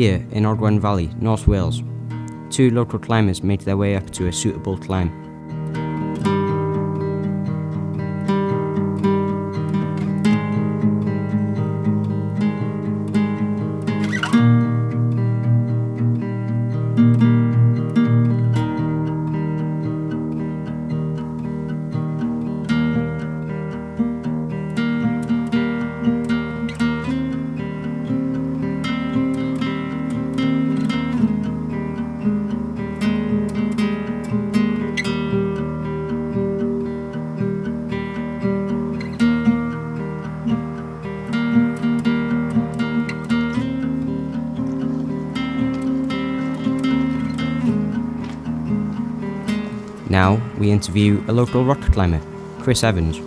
Here in Ogwen Valley, North Wales, two local climbers made their way up to a suitable climb. Now we interview a local rock climber, Chris Evans.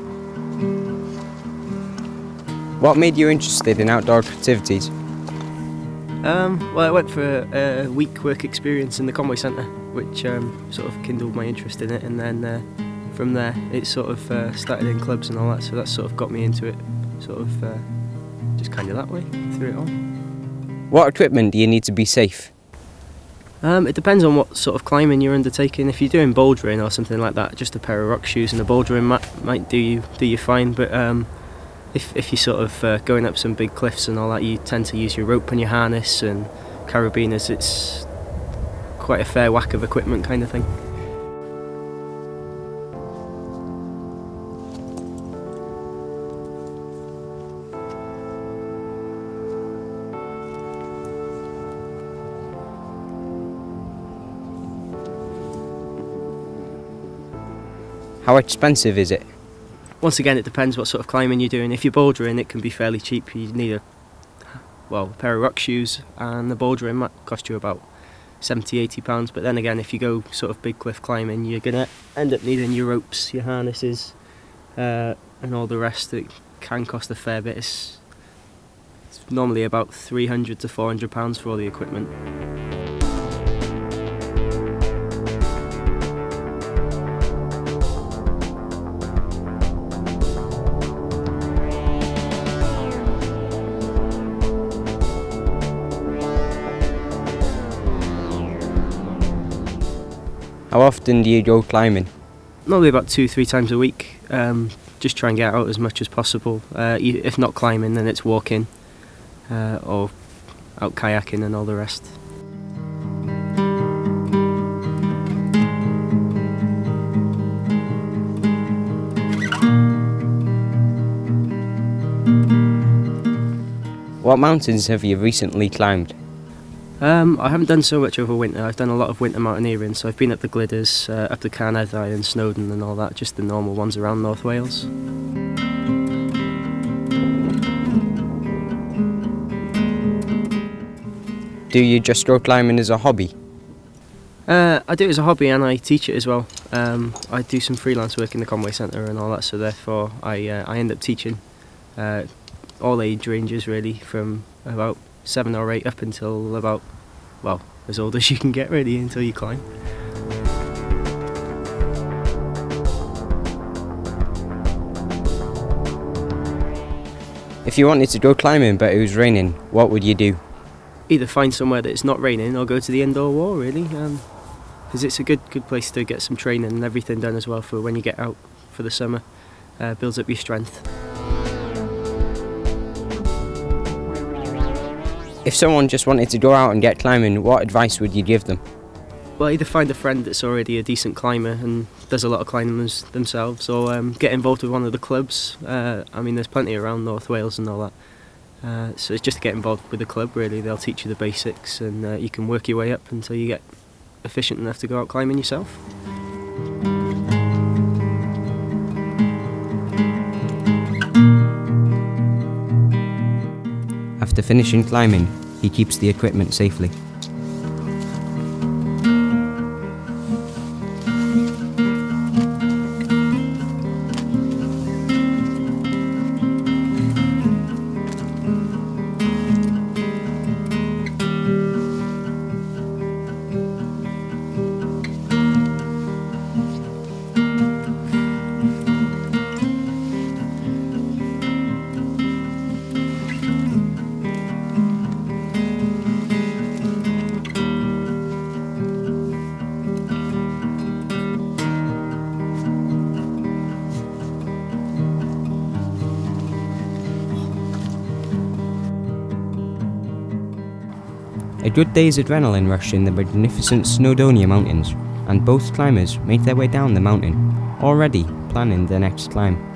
What made you interested in outdoor activities? Well, I went for a week work experience in the Conway Centre, which sort of kindled my interest in it, and then from there it sort of started in clubs and all that, so that sort of got me into it, sort of just kind of that way, through it all. What equipment do you need to be safe? It depends on what sort of climbing you're undertaking. If you're doing bouldering or something like that, just a pair of rock shoes and a bouldering mat might do you fine. But if you're sort of going up some big cliffs and all that, you tend to use your rope and your harness and carabiners. It's quite a fair whack of equipment kind of thing. How expensive is it? Once again, it depends what sort of climbing you're doing. If you're bouldering, it can be fairly cheap. You need a pair of rock shoes, and the bouldering mat cost you about £70–80. But then again, if you go sort of big cliff climbing, you're going to end up needing your ropes, your harnesses, and all the rest. It can cost a fair bit. It's normally about £300 to £400 for all the equipment. How often do you go climbing? Normally about 2–3 times a week. Just try and get out as much as possible. If not climbing, then it's walking or out kayaking and all the rest. What mountains have you recently climbed? I haven't done so much over winter. I've done a lot of winter mountaineering, so I've been up the Gliders, up the Carneddau and Snowdon and all that, just the normal ones around North Wales. Do you just go climbing as a hobby? I do it as a hobby and I teach it as well. I do some freelance work in the Conway Centre and all that, so therefore I end up teaching all age ranges really, from about 7 or 8 up until about, well, as old as you can get really until you climb. If you wanted to go climbing but it was raining, what would you do? Either find somewhere that it's not raining or go to the indoor wall really, because it's a good place to get some training and everything done as well for when you get out for the summer. Builds up your strength. If someone just wanted to go out and get climbing, what advice would you give them? Well, either find a friend that's already a decent climber and does a lot of climbing themselves, or get involved with one of the clubs. I mean, there's plenty around North Wales and all that. So it's just to get involved with the club really. They'll teach you the basics and you can work your way up until you get efficient enough to go out climbing yourself. After finishing climbing, he keeps the equipment safely. A good day's adrenaline rush in the magnificent Snowdonia Mountains, and both climbers make their way down the mountain, already planning their next climb.